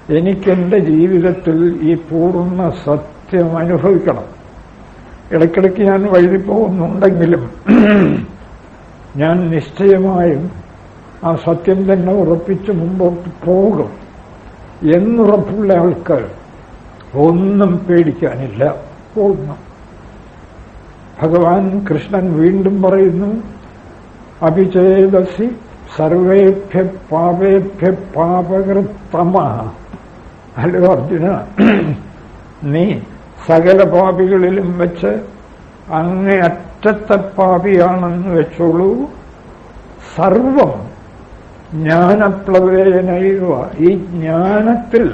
എനിക്കെന്റെ ജീവിതത്തിൽ ഈ പൂർണ്ണ സത്യം അനുഭവിക്കണം. ഇടയ്ക്കിടയ്ക്ക് ഞാൻ വഴുതിപ്പോകുന്നുണ്ടെങ്കിലും ഞാൻ നിശ്ചയമായും ആ സത്യം തന്നെ ഉറപ്പിച്ച് മുമ്പോട്ട് പോകും എന്നുറപ്പുള്ള ആൾക്ക് ഒന്നും പേടിക്കാനില്ല. പോകുന്നു. ഭഗവാൻ കൃഷ്ണൻ വീണ്ടും പറയുന്നു, അഭിചേതസി സർവേഭ്യ പാപേഭ്യ പാപകൃത്തമ. ഹലോ അർജുന, നീ സകല പാപികളിലും വെച്ച് അങ്ങേയറ്റത്തെ പാപിയാണെന്ന് വെച്ചോളൂ. സർവം ജ്ഞാനപ്ലവേനൈവ. ഈ ജ്ഞാനത്തിൽ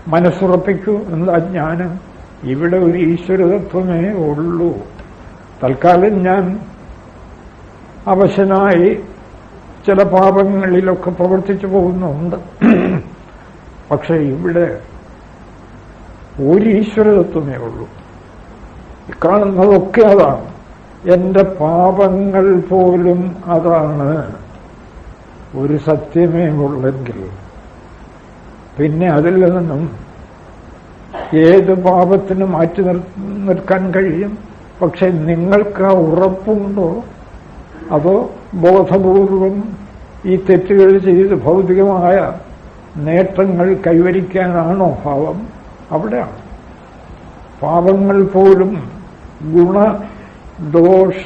മനസ്സുറപ്പിക്കൂ. എന്താ ജ്ഞാനം? ഇവിടെ ഒരു ഈശ്വരതത്വമേ ഉള്ളൂ. തൽക്കാലം ഞാൻ അവശനായി ചില പാപങ്ങളിലൊക്കെ പ്രവർത്തിച്ചു പോകുന്നുണ്ട്. പക്ഷെ ഇവിടെ ഒരു ഈശ്വരതത്വമേ ഉള്ളൂ. കാണുന്നതൊക്കെ അതാണ്. എന്റെ പാപങ്ങൾ പോലും അതാണ്. ഒരു സത്യമേ ഉള്ളെങ്കിൽ പിന്നെ അതിൽ നിന്നും ഏത് പാപത്തിന് മാറ്റി നിൽക്കാൻ കഴിയും? പക്ഷെ നിങ്ങൾക്ക് ആ ഉറപ്പുണ്ടോ? അതോ ബോധപൂർവം ഈ തെറ്റുകൾ ചെയ്ത് ഭൗതികമായ നേട്ടങ്ങൾ കൈവരിക്കാനാണോ ഭാവം? അവിടെയാണ്. പാപങ്ങൾ പോലും ഗുണദോഷ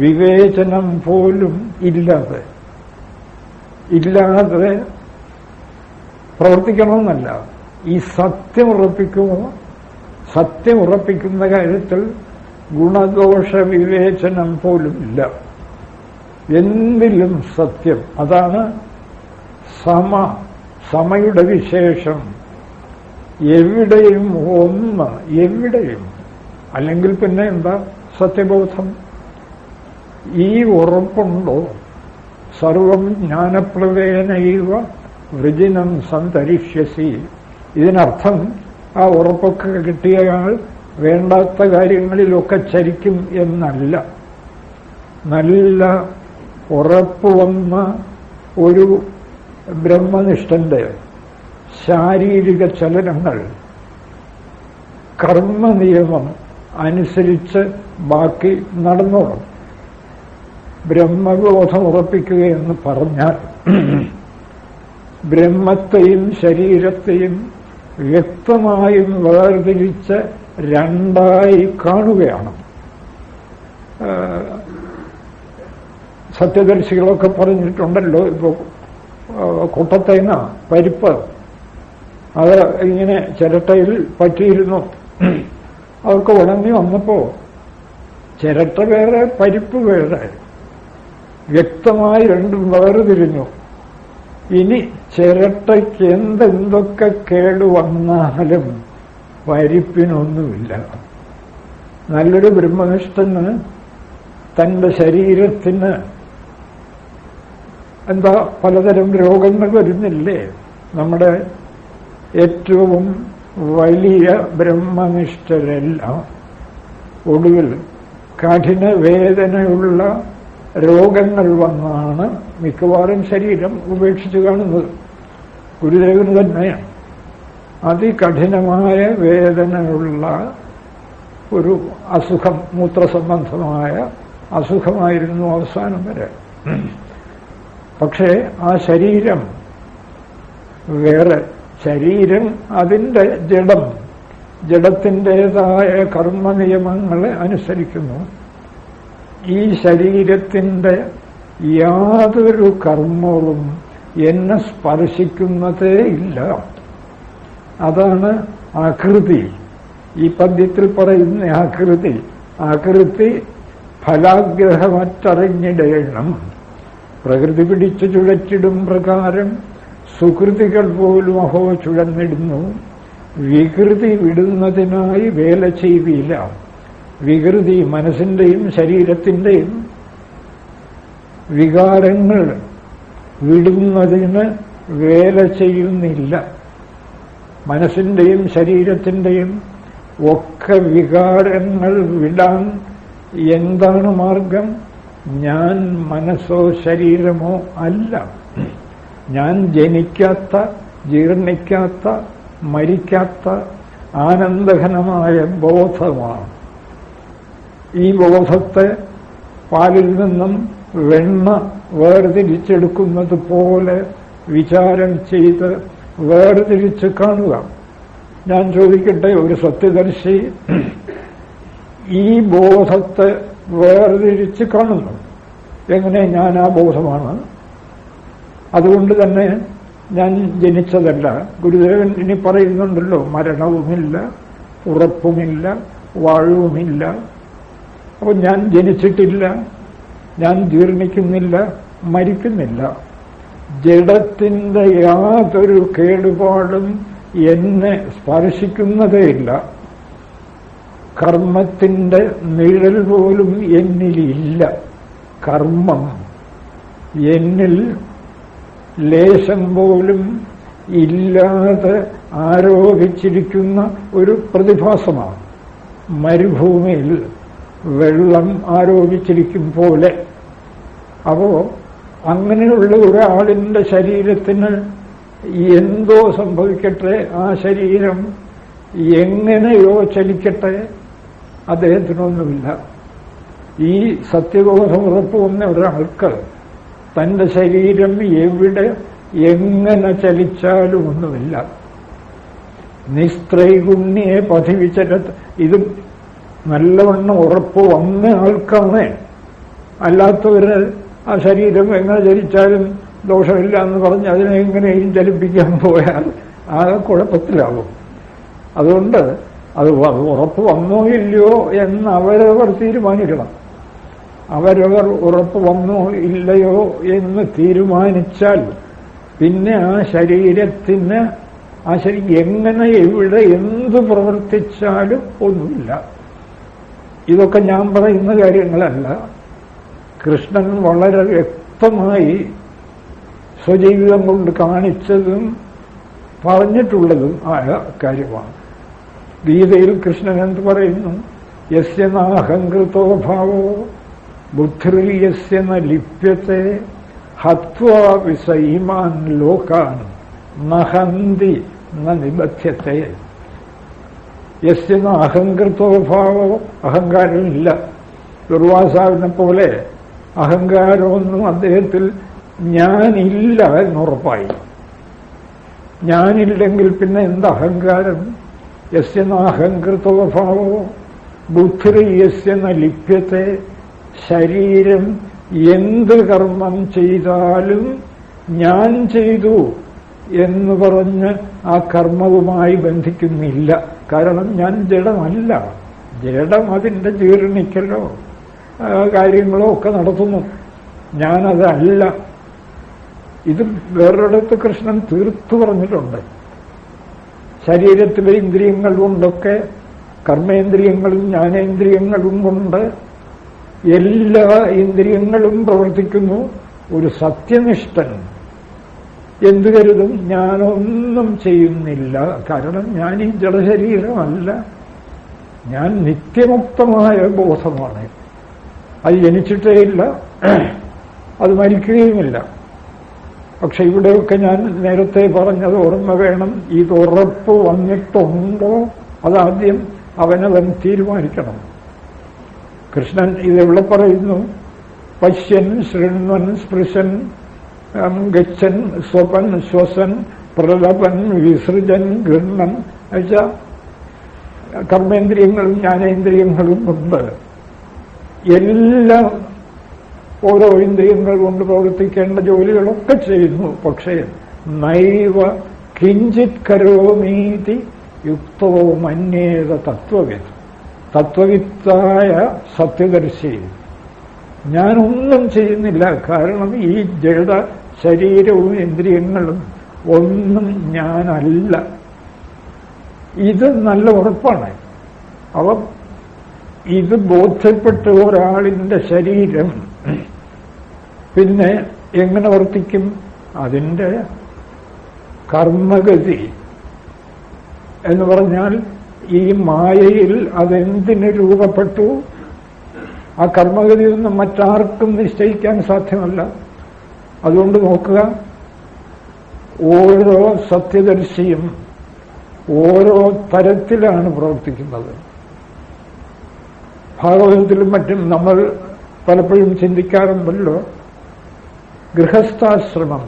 വിവേചനം പോലും ഇല്ലാതെ പ്രവർത്തിക്കണമെന്നല്ല. ഈ സത്യം ഉറപ്പിക്കുമോ? സത്യം ഉറപ്പിക്കുന്ന കാര്യത്തിൽ ഗുണദോഷ വിവേചനം പോലും ഇല്ല. എന്തിലും സത്യം. അതാണ് സമയുടെ വിശേഷം. എവിടെയും ഒന്ന്, എവിടെയും. അല്ലെങ്കിൽ പിന്നെ എന്താ സത്യബോധം? ഈ ഉറപ്പുണ്ടോ? സർവം ജ്ഞാനപ്ലവേനൈവ വൃജിനം സന്തരിഷ്യസി. ഇതിനർത്ഥം ആ ഉറപ്പൊക്കെ കിട്ടിയയാൾ വേണ്ടാത്ത കാര്യങ്ങളിലൊക്കെ ചരിക്കും എന്നല്ല. നല്ല ഉറപ്പ് വന്ന ഒരു ബ്രഹ്മനിഷ്ഠന്റെ ശാരീരിക ചലനങ്ങൾ കർമ്മനിയമം അനുസരിച്ച് ബാക്കി നടന്നോളും. ബ്രഹ്മബോധം ഉറപ്പിക്കുകയെന്ന് പറഞ്ഞാൽ ബ്രഹ്മത്തെയും ശരീരത്തെയും വ്യക്തമായും വേർതിരിച്ച് രണ്ടായി കാണുകയാണ്. സത്യദർശികളൊക്കെ പറഞ്ഞിട്ടുണ്ടല്ലോ. ഇപ്പോ കുട്ടത്തേങ്ങ, പരിപ്പ്, അത് ഇങ്ങനെ ചിരട്ടയിൽ പറ്റിയിരുന്നു. അതൊക്കെ ഉണങ്ങി വന്നപ്പോ ചിരട്ട വേറെ, പരിപ്പ് വേറെ, വ്യക്തമായി രണ്ടും വേർതിരിഞ്ഞു. ഇനി ചിരട്ടയ്ക്ക് എന്തൊക്കെ കേടുവന്നാലും പരിപ്പിനൊന്നുമില്ല. നല്ലൊരു ബ്രഹ്മനിഷ്ഠന് തന്റെ ശരീരത്തിന് എന്താ പലതരം രോഗങ്ങൾ വരുന്നില്ലേ? നമ്മുടെ ഏറ്റവും വലിയ ബ്രഹ്മനിഷ്ഠരെല്ലാം ഒടുവിൽ കഠിന വേദനയുള്ള രോഗങ്ങൾ വന്നാണ് മിക്കവാറും ശരീരം ഉപേക്ഷിച്ച് കാണുന്നത്. ഗുരുദേവന് തന്നെയാണ് അതികഠിനമായ വേദനയുള്ള ഒരു അസുഖം, മൂത്രസംബന്ധമായ അസുഖമായിരുന്നു അവസാനം വരെ. പക്ഷേ ആ ശരീരം വേറെ. ശരീരം അതിന്റെ ജഡത്തിൻ്റെതായ കർമ്മനിയമങ്ങളെ അനുസരിക്കുന്നു. ഈ ശരീരത്തിന്റെ യാതൊരു കർമ്മവും എന്നെ സ്പർശിക്കുന്നതേ ഇല്ല. അതാണ് ആകൃതി. ഈ പദ്യത്തിൽ പറയുന്ന ആകൃതി ഫലാഗ്രഹമറ്ററിഞ്ഞിടേണം. പ്രകൃതി പിടിച്ചു ചുഴറ്റിടും പ്രകാരം സുകൃതികൾ പോലും അഹോ ചുഴന്നിടുന്നു. വികൃതി വിടുന്നതിനായി വേല ചെയ്തില്ല. വികൃതി മനസ്സിന്റെയും ശരീരത്തിന്റെയും വികാരങ്ങൾ വിടുന്നതിന് വേല ചെയ്യുന്നില്ല. മനസ്സിന്റെയും ശരീരത്തിന്റെയും ഒക്കെ വികാരങ്ങൾ വിടാൻ എന്താണ് മാർഗം? ഞാൻ മനസ്സോ ശരീരമോ അല്ല. ഞാൻ ജനിക്കാത്ത, ജീർണിക്കാത്ത, മരിക്കാത്ത ആനന്ദഘനമായ ബോധമാണ്. ഈ ബോധത്തെ പാലിൽ നിന്നും വെണ്ണ വേർതിരിച്ചെടുക്കുന്നത് പോലെ വിചാരം ചെയ്ത് വേർതിരിച്ച് കാണുക. ഞാൻ ചോദിക്കട്ടെ, ഒരു സത്യദർശി ഈ ബോധത്തെ വേർതിരിച്ച് കാണുന്നു. എങ്ങനെ? ഞാൻ ആ ബോധമാണ്, അതുകൊണ്ട് തന്നെ ഞാൻ ജനിച്ചതല്ല. ഗുരുദേവൻ ഇനി പറയുന്നുണ്ടല്ലോ, മരണവുമില്ല, ഉറപ്പുമില്ല, വാഴവുമില്ല. അപ്പോൾ ഞാൻ ജനിച്ചിട്ടില്ല, ഞാൻ ജീർണിക്കുന്നില്ല, മരിക്കുന്നില്ല. ജഡത്തിന്റെ യാതൊരു കേടുപാടും എന്നെ സ്പർശിക്കുന്നതേയില്ല. കർമ്മത്തിന്റെ നിഴൽ പോലും എന്നിലില്ല. കർമ്മം എന്നിൽ ലേശം പോലും ഇല്ലാതെ ആരോപിച്ചിരിക്കുന്ന ഒരു പ്രതിഭാസമാണ്. മരുഭൂമിയിൽ വെള്ളം ആരോപിച്ചിരിക്കും പോലെ. അപ്പോ അങ്ങനെയുള്ള ഒരാളിന്റെ ശരീരത്തിന് എന്തോ സംഭവിക്കട്ടെ, ആ ശരീരം എങ്ങനെയോ ചലിക്കട്ടെ, അദ്ദേഹത്തിനൊന്നുമില്ല. ഈ സത്യബോധം ഉറപ്പുവന്ന ഒരാൾക്ക് തന്റെ ശരീരം എവിടെ എങ്ങനെ ചലിച്ചാലും ഒന്നുമില്ല. നിസ്ത്രൈഗുണ്യെ പതിവിചരത്. ഇത് നല്ലവണ്ണം ഉറപ്പ് വന്ന ആൾക്കാണ്. അല്ലാത്തവര് ആ ശരീരം എങ്ങനെ ചലിച്ചാലും ദോഷമില്ല എന്ന് പറഞ്ഞ് അതിനെ എങ്ങനെയും ചലിപ്പിക്കാൻ പോയാൽ ആ കുഴപ്പത്തിലാവും. അതുകൊണ്ട് അത് ഉറപ്പ് വന്നോ ഇല്ലയോ എന്ന് അവരവർ തീരുമാനിക്കണം. അവരവർ ഉറപ്പ് വന്നോ ഇല്ലയോ എന്ന് തീരുമാനിച്ചാൽ പിന്നെ ആ ശരീരത്തിന് എങ്ങനെ എവിടെ എന്ത് പ്രവർത്തിച്ചാലും ഒന്നുമില്ല. ഇതൊക്കെ ഞാൻ പറയുന്ന കാര്യങ്ങളല്ല. കൃഷ്ണൻ വളരെ വ്യക്തമായി സ്വജീവിതം കൊണ്ട് കാണിച്ചതും പറഞ്ഞിട്ടുള്ളതും ആയ കാര്യമാണ്. ഗീതയിൽ കൃഷ്ണൻ എന്ത് പറയുന്നു? യസ്യ നാഹങ്കൃതോ ഭാവോ ബുദ്ധിർ യസ്യ ന ലിപ്യത്തെ ഹത്വാ വിസൈമാൻ ലോകാൻ നഹന്തി ന നിബധ്യത്തെ. യസ്യ ന അഹങ്കൃതോ ഭാവോ, അഹങ്കാരമില്ല. ദുർവാസാവിനെ പോലെ അഹങ്കാരമൊന്നും അദ്ദേഹത്തിൽ ഞാനില്ല എന്നുറപ്പായി. ഞാനില്ലെങ്കിൽ പിന്നെ എന്ത് അഹങ്കാരം? യസ്യ ന അഹങ്കൃതോ ഭാവോ ബുദ്ധിർ യസ്യ ന ലിപ്യത്തെ. ശരീരം എന്ത് കർമ്മം ചെയ്താലും ഞാൻ ചെയ്തു എന്ന് പറഞ്ഞ് ആ കർമ്മവുമായി ബന്ധിക്കുന്നില്ല. കാരണം ഞാൻ ജഡമല്ല. ജഡം അതിന്റെ ജീർണിക്കലോ കാര്യങ്ങളോ ഒക്കെ നടത്തുന്നു. ഞാനതല്ല. ഇത് വേറൊരിടത്ത് കൃഷ്ണൻ തീർത്തു പറഞ്ഞിട്ടുണ്ട്. ശരീരത്തിലെ ഇന്ദ്രിയങ്ങൾ കൊണ്ടൊക്കെ, കർമ്മേന്ദ്രിയങ്ങളും ജ്ഞാനേന്ദ്രിയങ്ങളും കൊണ്ട് എല്ലാ ഇന്ദ്രിയങ്ങളും പ്രവർത്തിക്കുന്നു. ഒരു സത്യനിഷ്ഠൻ എന്തു കരുതും? ഞാനൊന്നും ചെയ്യുന്നില്ല, കാരണം ഞാൻ ഈ ജഡശരീരമല്ല, ഞാൻ നിത്യമുക്തമായ ബോധമാണ്. അത് ജനിച്ചിട്ടേയില്ല, അത് മരിക്കുകയുമില്ല. പക്ഷെ ഇവിടെയൊക്കെ ഞാൻ നേരത്തെ പറഞ്ഞത് ഓർമ്മ വേണം. ഇത് ഉറപ്പ് വന്നിട്ടുണ്ടോ അതാദ്യം അവനവൻ തീരുമാനിക്കണം. കൃഷ്ണൻ ഇതെവിടെ പറയുന്നു? പശ്യൻ ശൃണ്വൻ സ്പൃശൻ ഗച്ഛൻ സ്വപൻ ശ്വസൻ പ്രലപൻ വിസൃജൻ ഗൃഹ്ണൻ. എന്നുവെച്ചാൽ കർമ്മേന്ദ്രിയങ്ങളും ജ്ഞാനേന്ദ്രിയങ്ങളും കൊണ്ട് എല്ലാം ഓരോ ഇന്ദ്രിയങ്ങൾ കൊണ്ട് പ്രവർത്തിക്കേണ്ട ജോലികളൊക്കെ ചെയ്യുന്നു. പക്ഷേ നൈവ കിഞ്ചിത് കരോമീതി യുക്തോ മന്യേത തത്വവിത്ത്. തത്വവിത്തായ സത്യദർശി ഞാനൊന്നും ചെയ്യുന്നില്ല, കാരണം ഈ ജഡ ശരീരവും ഇന്ദ്രിയങ്ങളും ഒന്നും ഞാനല്ല. ഇത് നല്ല ഉറപ്പാണ്. അവ ഇത് ബോധ്യപ്പെട്ട ഒരാളിന്റെ ശരീരം പിന്നെ എങ്ങനെ വർത്തിക്കും? അതിന്റെ കർമ്മഗതി എന്ന് പറഞ്ഞാൽ ഈ മായയിൽ അതെന്തിന് രൂപപ്പെട്ടു? ആ കർമ്മഗതിയൊന്നും മറ്റാർക്കും നിശ്ചയിക്കാൻ സാധ്യമല്ല. അതുകൊണ്ട് നോക്കുക, ഓരോ സത്യദർശിയും ഓരോ തരത്തിലാണ് പ്രവർത്തിക്കുന്നത്. ഭാഗവതത്തിലും മറ്റും നമ്മൾ പലപ്പോഴും ചിന്തിക്കാറുണ്ടല്ലോ, ഗൃഹസ്ഥാശ്രമം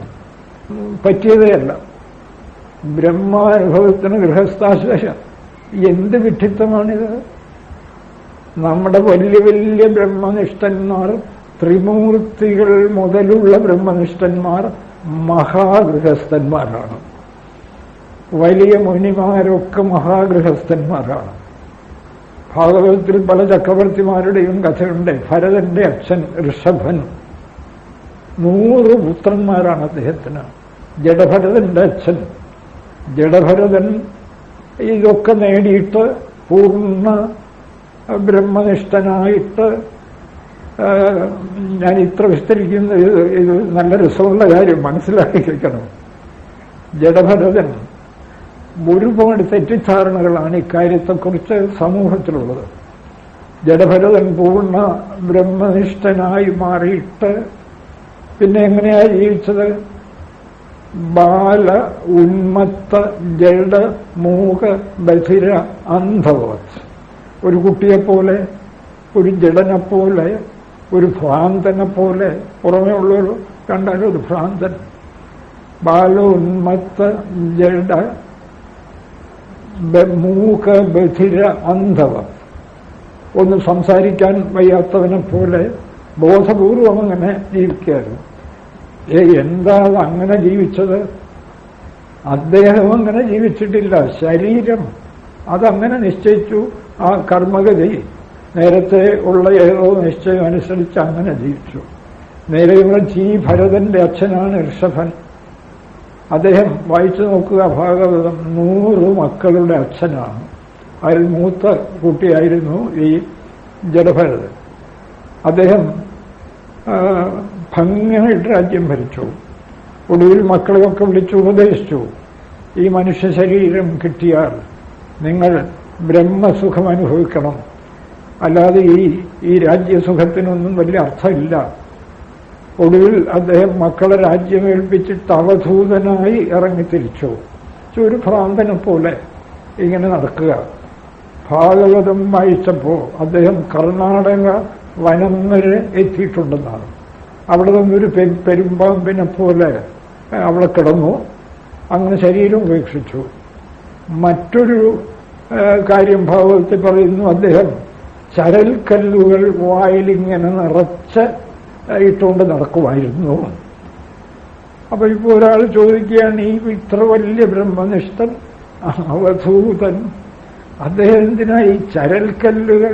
പറ്റിയതേയല്ല. ബ്രഹ്മാനുഭവത്തിന് ഗൃഹസ്ഥാശ്രമം എന്ത് വിഡ്ഢിത്തമാണിത്? നമ്മുടെ വലിയ വലിയ ബ്രഹ്മനിഷ്ഠന്മാർ, ത്രിമൂർത്തികൾ മുതലുള്ള ബ്രഹ്മനിഷ്ഠന്മാർ മഹാഗൃഹസ്ഥന്മാരാണ്. വലിയ മുനിമാരൊക്കെ മഹാഗൃഹസ്ഥന്മാരാണ്. ഭാഗവതത്തിൽ പല ചക്രവർത്തിമാരുടെയും കഥയുണ്ട്. ഭരതന്റെ അച്ഛൻ ഋഷഭൻ 100 പുത്രന്മാരാണ് അദ്ദേഹത്തിന്. ജഡഭരതന്റെ അച്ഛൻ ജഡഭരതൻ ഇതൊക്കെ നേടിയിട്ട് പൂർണ്ണ ബ്രഹ്മനിഷ്ഠനായിട്ട്, ഞാൻ ഇത്ര വിസ്തരിക്കുന്ന ഇത് നല്ല രസമുള്ള കാര്യം മനസ്സിലാക്കി വയ്ക്കണം. ജഡഭരതൻ ഒരുപാട് തെറ്റിദ്ധാരണകളാണ് ഇക്കാര്യത്തെക്കുറിച്ച് സമൂഹത്തിലുള്ളത്. ജഡഭരതൻ പൂർണ്ണ ബ്രഹ്മനിഷ്ഠനായി മാറിയിട്ട് പിന്നെ എങ്ങനെയാ ജീവിച്ചത്? ബാല ഉന്മത്ത ജഡ മൂക ബധിര അന്ധവത്. ഒരു കുട്ടിയെപ്പോലെ, ഒരു ജഡനെപ്പോലെ, ഒരു ഭ്രാന്തനെ പോലെ. പുറമേ ഉള്ളവർ കണ്ടാലും ഒരു ഭ്രാന്തൻ. ബാല ഉന്മത്ത ജഡ മൂക ബധിര അന്ധവത്. ഒന്ന് സംസാരിക്കാൻ വയ്യാത്തവനെ പോലെ ബോധപൂർവം അങ്ങനെ ജീവിക്കുകയായിരുന്നു. എന്താ അങ്ങനെ ജീവിച്ചത്? അദ്ദേഹം അങ്ങനെ ജീവിച്ചിട്ടില്ല. ശരീരം അതങ്ങനെ നിശ്ചയിച്ചു. ആ കർമ്മഗതി നേരത്തെ ഉള്ള ഏതോ നിശ്ചയം അനുസരിച്ച് അങ്ങനെ ജീവിച്ചു. നേരെയുള്ള ഭരതന്റെ അച്ഛനാണ് ഋഷഭൻ. അദ്ദേഹം വായിച്ചു നോക്കുക ഭാഗവതം. 100 മക്കളുടെ അച്ഛനാണ്. അതിൽ മൂത്ത കുട്ടിയായിരുന്നു ഈ ജഡഭരതൻ. അദ്ദേഹം ഭംഗിയായിട്ട് രാജ്യം ഭരിച്ചു. ഒടുവിൽ മക്കളെയൊക്കെ വിളിച്ചു ഉപദേശിച്ചു. ഈ മനുഷ്യ ശരീരം കിട്ടിയാൽ നിങ്ങൾ ബ്രഹ്മസുഖം അനുഭവിക്കണം, അല്ലാതെ ഈ രാജ്യസുഖത്തിനൊന്നും വലിയ അർത്ഥമില്ല. ഒടുവിൽ അദ്ദേഹം മക്കളെ രാജ്യമേൽപ്പിച്ചിട്ട് അവധൂതനായി ഇറങ്ങിത്തിരിച്ചു. ഒരു ഭ്രാന്തനെ പോലെ ഇങ്ങനെ നടക്കുക. ഭാഗവതം വായിച്ചപ്പോൾ അദ്ദേഹം കർണാടക വനം വരെ എത്തിയിട്ടുണ്ടെന്നാണ്. അവിടെ നിന്നൊരു പെരുമ്പാമ്പിനെ പോലെ അവിടെ കിടന്നു. അങ്ങനെ ശരീരം ഉപേക്ഷിച്ചു. മറ്റൊരു കാര്യം ഭാഗവതത്തിൽ പറയുന്നു, അദ്ദേഹം ചരൽക്കല്ലുകൾ വായിലിങ്ങനെ നിറച്ച് ഇട്ടുകൊണ്ട് നടക്കുമായിരുന്നു. അപ്പൊ ഇപ്പോൾ ഒരാൾ ചോദിക്കുകയാണ്, ഈ ഇത്ര വലിയ ബ്രഹ്മനിഷ്ഠൻ അവധൂതൻ അദ്ദേഹം എന്തിനാ ഈ ചരൽക്കല്ലുകൾ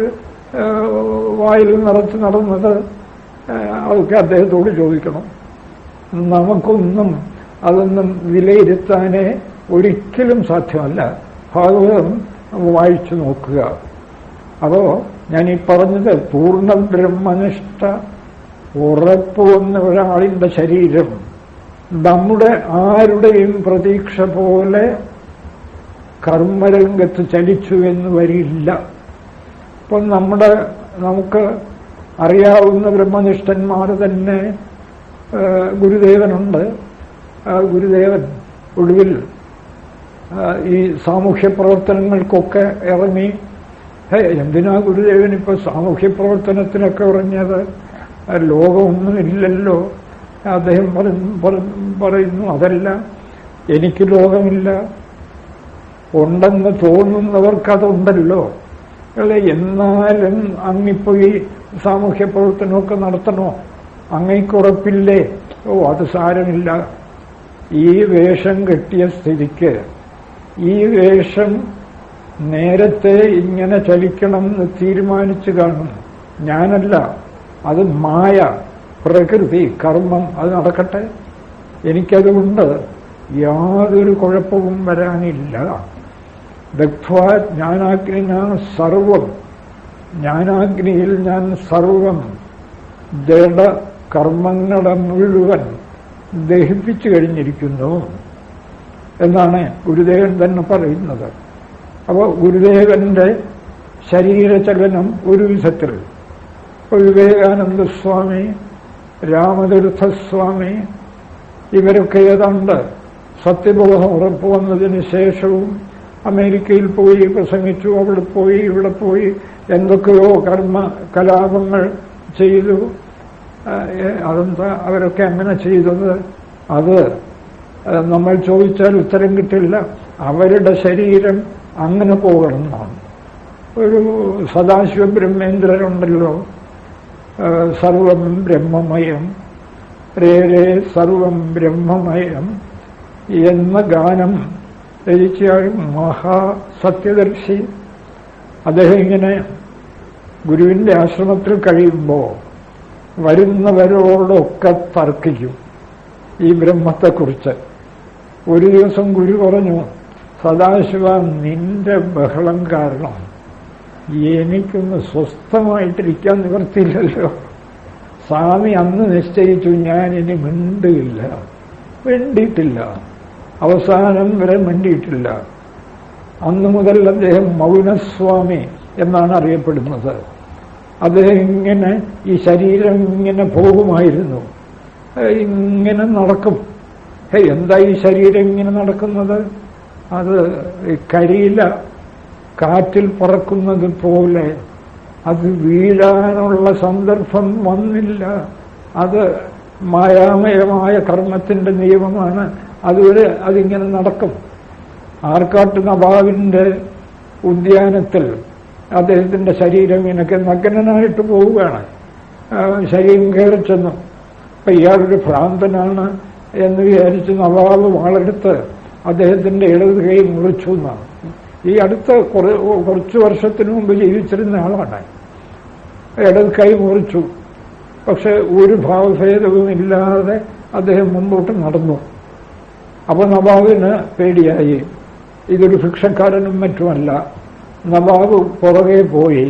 വായിൽ നിറച്ച് നടന്നത്? അതൊക്കെ അദ്ദേഹത്തോട് ചോദിക്കണം. നമുക്കൊന്നും അതൊന്നും വിലയിരുത്താനേ ഒരിക്കലും സാധ്യമല്ല. ഭാഗവതം വായിച്ചു നോക്കുക. അപ്പോ ഞാൻ ഈ പറഞ്ഞത് പൂർണ്ണ ബ്രഹ്മനിഷ്ഠ ഉറപ്പുവന്ന ഒരാളിന്റെ ശരീരം നമ്മുടെ ആരുടെയും പ്രതീക്ഷ പോലെ കർമ്മരംഗത്ത് ചലിച്ചു എന്ന് വരില്ല. ഇപ്പം നമുക്ക് അറിയാവുന്ന ബ്രഹ്മനിഷ്ഠന്മാർ തന്നെ ഗുരുദേവനുണ്ട്. ഗുരുദേവൻ ഒടുവിൽ ഈ സാമൂഹ്യ പ്രവർത്തനങ്ങൾക്കൊക്കെ ഇറങ്ങി. എന്തിനാ ഗുരുദേവൻ ഇപ്പൊ സാമൂഹ്യ പ്രവർത്തനത്തിനൊക്കെ ഇറങ്ങിയത്? ലോകമൊന്നുമില്ലല്ലോ. അദ്ദേഹം പറയുന്നു, അതല്ല, എനിക്ക് ലോകമില്ല, ഉണ്ടെന്ന് തോന്നുന്നവർക്കതുണ്ടല്ലോ. അല്ലെ, എന്നാലും അങ്ങിപ്പോ ഈ സാമൂഹ്യ പ്രവർത്തനമൊക്കെ നടത്തണോ? അങ്ങയ്ക്കുറപ്പില്ലേ? ഓ, അത് സാരമില്ല. ഈ വേഷം കെട്ടിയ സ്ഥിതിക്ക് ഈ വേഷം നേരത്തെ ഇങ്ങനെ ചലിക്കണം എന്ന് തീരുമാനിച്ചു കാണും. ഞാനല്ല, അത് മായ, പ്രകൃതി, കർമ്മം, അത് നടക്കട്ടെ. എനിക്കതുകൊണ്ട് യാതൊരു കുഴപ്പവും വരാനില്ല. ദഗ്ധ്വാ ജ്ഞാനാഗ്നി ഞാൻ സർവം, ജ്ഞാനാഗ്നിയിൽ ഞാൻ സർവം ജഡ കർമ്മങ്ങളെ മുഴുവൻ ദഹിപ്പിച്ചു കഴിഞ്ഞിരിക്കുന്നു എന്നാണ് ഗുരുദേവൻ തന്നെ പറയുന്നത്. അപ്പോൾ ഗുരുദേവന്റെ ശരീരചലനം ഒരു വിധത്തിൽ വിവേകാനന്ദ സ്വാമി, രാമതീർത്ഥസ്വാമി ഇവരൊക്കെ ഏതാണ്ട് സത്യബോധം ഉറപ്പു വന്നതിന് ശേഷവും അമേരിക്കയിൽ പോയി പ്രസംഗിച്ചു, അവിടെ പോയി ഇവിടെ പോയി എന്തൊക്കെയോ കലാപങ്ങൾ ചെയ്തു. അതെന്താ അവരൊക്കെ അങ്ങനെ ചെയ്തത്? അത് നമ്മൾ ചോദിച്ചാൽ ഉത്തരം കിട്ടില്ല. അവരുടെ ശരീരം അങ്ങനെ പോകണമെന്നാണ്. ഒരു സദാശിവ ബ്രഹ്മേന്ദ്രനുണ്ടല്ലോ, സർവം ബ്രഹ്മമയം രേ രേ സർവം ബ്രഹ്മമയം എന്ന ഗാനം രചിച്ചയാൾ മഹാസത്യദർശി. അദ്ദേഹം ഇങ്ങനെ ഗുരുവിന്റെ ആശ്രമത്തിൽ കഴിയുമ്പോൾ വരുന്നവരോടൊക്കെ തർക്കിക്കും ഈ ബ്രഹ്മത്തെക്കുറിച്ച്. ഒരു ദിവസം ഗുരു പറഞ്ഞു, സദാശിവ, നിന്റെ ബഹളം കാരണം എനിക്കൊന്ന് സ്വസ്ഥമായിട്ടിരിക്കാൻ നിവർത്തിയില്ലല്ലോ. സ്വാമി അന്ന് നിശ്ചയിച്ചു ഞാനിനി മിണ്ടിയില്ല. മിണ്ടിയിട്ടില്ല, അവസാനം വരെ മിണ്ടിയിട്ടില്ല. അന്നു മുതൽ അദ്ദേഹം മൗനസ്വാമി എന്നാണ് അറിയപ്പെടുന്നത്. അദ്ദേഹം ഇങ്ങനെ ഈ ശരീരം ഇങ്ങനെ പോകുമായിരുന്നു, ഇങ്ങനെ നടക്കും. എന്താ ഈ ശരീരം ഇങ്ങനെ നടക്കുന്നത്? അത് കരിയില കാറ്റിൽ പറക്കുന്നത് പോലെ അത് വീഴാനുള്ള സന്ദർഭം വന്നില്ല. അത് മായാമയമായ കർമ്മത്തിന്റെ നിയമമാണ്. അതുവരെ അതിങ്ങനെ നടക്കും. ആർക്കാട്ട് നവാബിന്റെ ഉദ്യാനത്തിൽ അദ്ദേഹത്തിന്റെ ശരീരം ഇങ്ങനെ നഗ്നനായിട്ട് പോവുകയാണ്. ശരീരം കയറി ചെന്നു. അപ്പൊ ഇയാളൊരു ഭ്രാന്തനാണ് എന്ന് വിചാരിച്ച് നവാബ് വാളെടുത്ത് അദ്ദേഹത്തിന്റെ ഇടത് കൈ മുറിച്ചു എന്നാണ്. ഈ അടുത്ത കുറച്ചു വർഷത്തിനു മുമ്പ് ജീവിച്ചിരുന്ന ആളാണ്. ഇടത് കൈ മുറിച്ചു. പക്ഷെ ഒരു ഭാവഭേദവും ഇല്ലാതെ അദ്ദേഹം മുമ്പോട്ട് നടന്നു. അപ്പൊ നവാബിന് പേടിയായി. ഇതൊരു ഭിക്ഷക്കാരനും മറ്റുമല്ല. നവാബ് പുറകെ പോയി.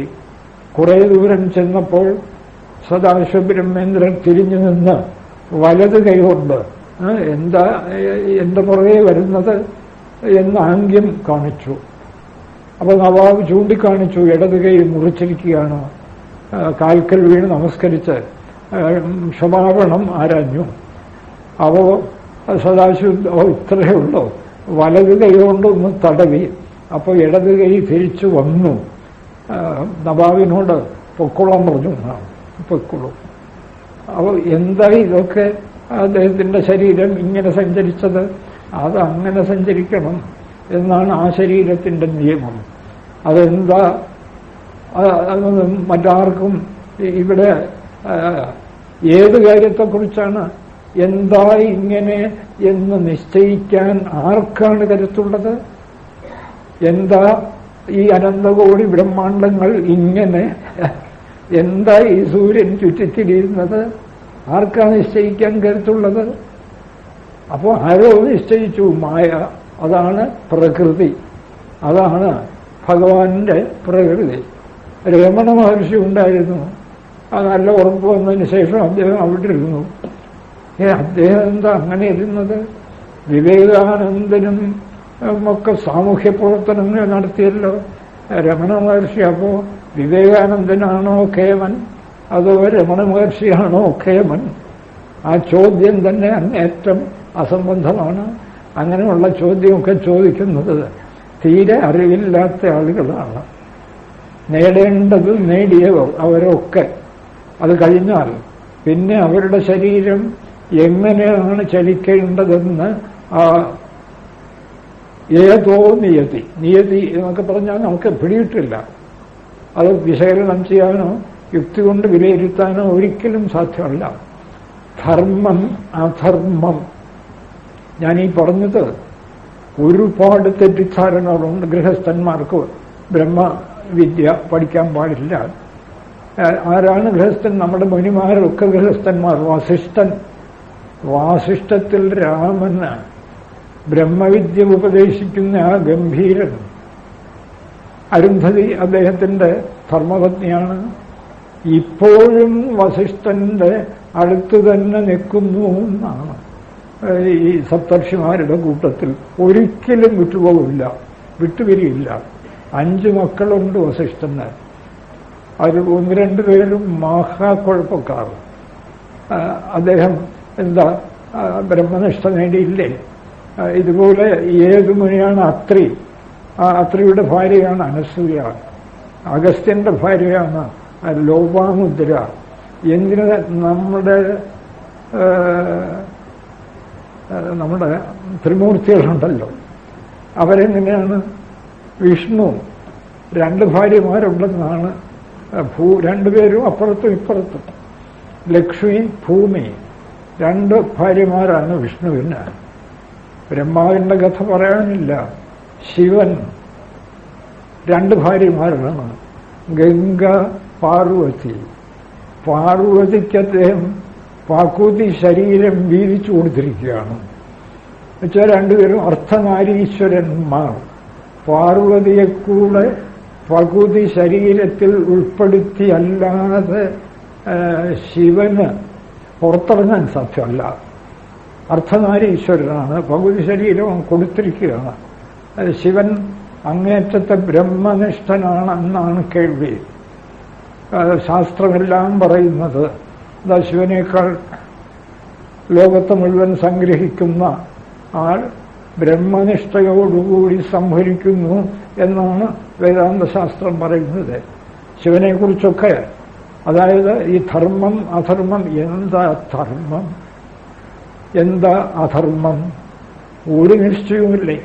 കുറെ ദൂരം ചെന്നപ്പോൾ സദാശിവ ബ്രഹ്മേന്ദ്രൻ തിരിഞ്ഞു നിന്ന് വലത് കൈകൊണ്ട് എന്താ എന്റെ പുറകെ വരുന്നത് എന്ന് ആംഗ്യം കാണിച്ചു. അപ്പൊ നവാബ് ചൂണ്ടിക്കാണിച്ചു, ഇടത് കൈ മുറിച്ചിരിക്കുകയാണ്. കാൽക്കൽ വീണ് നമസ്കരിച്ച് ക്ഷമാപണം ആരാഞ്ഞു. അപ്പോ സദാശിവ ഇത്രയേ ഉള്ളൂ, വലത് കൈ കൊണ്ടൊന്ന് തടവി. അപ്പൊ ഇടത് കൈ തിരിച്ചു വന്നു. നവാബിനോട് പൊക്കോളാൻ പറഞ്ഞു. പൊക്കോളൂ. അപ്പൊ എന്താ ഇതൊക്കെ? അദ്ദേഹത്തിന്റെ ശരീരം ഇങ്ങനെ സഞ്ചരിച്ചത്, അത് അങ്ങനെ സഞ്ചരിക്കണം എന്നാണ് ആ ശരീരത്തിന്റെ നിയമം. അതെന്താ മറ്റാർക്കും ഇവിടെ ഏത് കാര്യത്തെക്കുറിച്ചാണ് എന്താ ഇങ്ങനെ എന്ന് നിശ്ചയിക്കാൻ ആർക്കാണ് കരുത്തുള്ളത്? എന്താ ഈ അനന്തകോടി ബ്രഹ്മാണ്ടങ്ങൾ ഇങ്ങനെ, എന്താ ഈ സൂര്യൻ ചുറ്റിത്തിരിയുന്നത്? ആർക്കാണ് നിശ്ചയിക്കാൻ കരുത്തുള്ളത്? അപ്പോൾ ആരോ നിശ്ചയിച്ചു, മായ. അതാണ് പ്രകൃതി, അതാണ് ഭഗവാന്റെ പ്രകൃതി. രമണ മഹർഷി ഉണ്ടായിരുന്നു. അത് നല്ല ഉറപ്പ് വന്നതിന് ശേഷം അദ്ദേഹം അവിടെ ഇരുന്നു. അദ്ദേഹം എന്താ അങ്ങനെ ഇരുന്നത്? വിവേകാനന്ദനും ഒക്കെ സാമൂഹ്യ പ്രവർത്തനങ്ങൾ നടത്തിയല്ലോ രമണ മഹർഷി. അപ്പോ വിവേകാനന്ദനാണോ കേമൻ, അതോ രമണ മഹർഷിയാണോ കേമൻ? ആ ചോദ്യം തന്നെ അങ്ങേറ്റം അസംബന്ധമാണ്. അങ്ങനെയുള്ള ചോദ്യമൊക്കെ ചോദിക്കുന്നത് തീരെ അറിവില്ലാത്ത ആളുകളാണ്. നേടേണ്ടത് നേടിയവർ അവരൊക്കെ. അത് കഴിഞ്ഞാൽ പിന്നെ അവരുടെ ശരീരം എങ്ങനെയാണ് ചലിക്കേണ്ടതെന്ന് ഏതോ നിയതി എന്നൊക്കെ പറഞ്ഞാൽ നമുക്ക് പിടിയിട്ടില്ല. അത് വിശകലനം ചെയ്യാനോ യുക്തി കൊണ്ട് വിലയിരുത്താനോ ഒരിക്കലും സാധ്യമല്ല. ധർമ്മം അധർമ്മം, ഞാനീ പറഞ്ഞത് ഒരുപാട് തെറ്റിദ്ധാരണകളുണ്ട്. ഗൃഹസ്ഥന്മാർക്ക് ബ്രഹ്മവിദ്യ പഠിക്കാൻ പാടില്ല. ആരാണ് ഗൃഹസ്ഥൻ? നമ്മുടെ മുനിമാരൊക്കെ ഗൃഹസ്ഥന്മാർ. വാസിഷ്ഠത്തിൽ രാമന് ബ്രഹ്മവിദ്യ ഉപദേശിക്കുന്ന ആ ഗംഭീരൻ അരുന്ധതി അദ്ദേഹത്തിന്റെ ധർമ്മപത്നിയാണ്. ഇപ്പോഴും വസിഷ്ഠന്റെ അടുത്ത് തന്നെ നിൽക്കുന്നു എന്നാണ്. ഈ സപ്തർഷിമാരുടെ കൂട്ടത്തിൽ ഒരിക്കലും വിട്ടുപോകില്ല, വിട്ടുപിരിയില്ല. 5 മക്കളുണ്ട് വസിഷ്ഠന്. അത് 1-2 പേരും മഹാക്കുഴപ്പക്കാർ. അദ്ദേഹം എന്താ ബ്രഹ്മനിഷ്ഠ നേടിയില്ലേ? ഇതുപോലെ ഏതു മുനിയാണ് അത്രി, അത്രിയുടെ ഭാര്യയാണ് അനസൂയ, അഗസ്ത്യന്റെ ഭാര്യയാണ് ലോപാമുദ്ര. എന്തിന് നമ്മുടെ ത്രിമൂർത്തികളുണ്ടല്ലോ, അവരെങ്ങനെയാണ്? വിഷ്ണു 2 ഭാര്യമാരുണ്ടെന്നാണ്, രണ്ടുപേരും അപ്പുറത്തും ഇപ്പുറത്തും. ലക്ഷ്മി, ഭൂമി 2 ഭാര്യമാരാണ് വിഷ്ണുവിന്. ബ്രഹ്മാവിന്റെ കഥ പറയാനില്ല. ശിവൻ 2 ഭാര്യമാരാണ്, ഗംഗ, പാർവതി. പാർവതിക്ക് അദ്ദേഹം പാക്കൂതി ശരീരം വീതിച്ചു കൊടുത്തിരിക്കുകയാണ്. എന്നുവെച്ചാൽ 2 പേരും അർദ്ധനാരീശ്വരന്മാർ. പാർവതിയെ കൂടെ പകുതി ശരീരത്തിൽ ഉൾപ്പെടുത്തിയല്ലാതെ ശിവന് പുറത്തിറങ്ങാൻ സാധ്യമല്ല. അർദ്ധനാരീശ്വരനാണ്, പകുതി ശരീരം കൊടുത്തിരിക്കുകയാണ്. ശിവൻ അങ്ങേറ്റത്തെ ബ്രഹ്മനിഷ്ഠനാണെന്നാണ് കേൾവി. ശാസ്ത്രമെല്ലാം പറയുന്നത് ശിവനേക്കാൾ ലോകത്തെ മുഴുവൻ സംഗ്രഹിക്കുന്ന ആൾ ബ്രഹ്മനിഷ്ഠയോടുകൂടി സംഹരിക്കുന്നു എന്നാണ് വേദാന്തശാസ്ത്രം പറയുന്നത്. ശിവനെക്കുറിച്ചൊക്കെ, അതായത് ഈ ധർമ്മം അധർമ്മം, എന്താ ധർമ്മം എന്താ അധർമ്മം ഒരു നിശ്ചയവുമില്ലേ.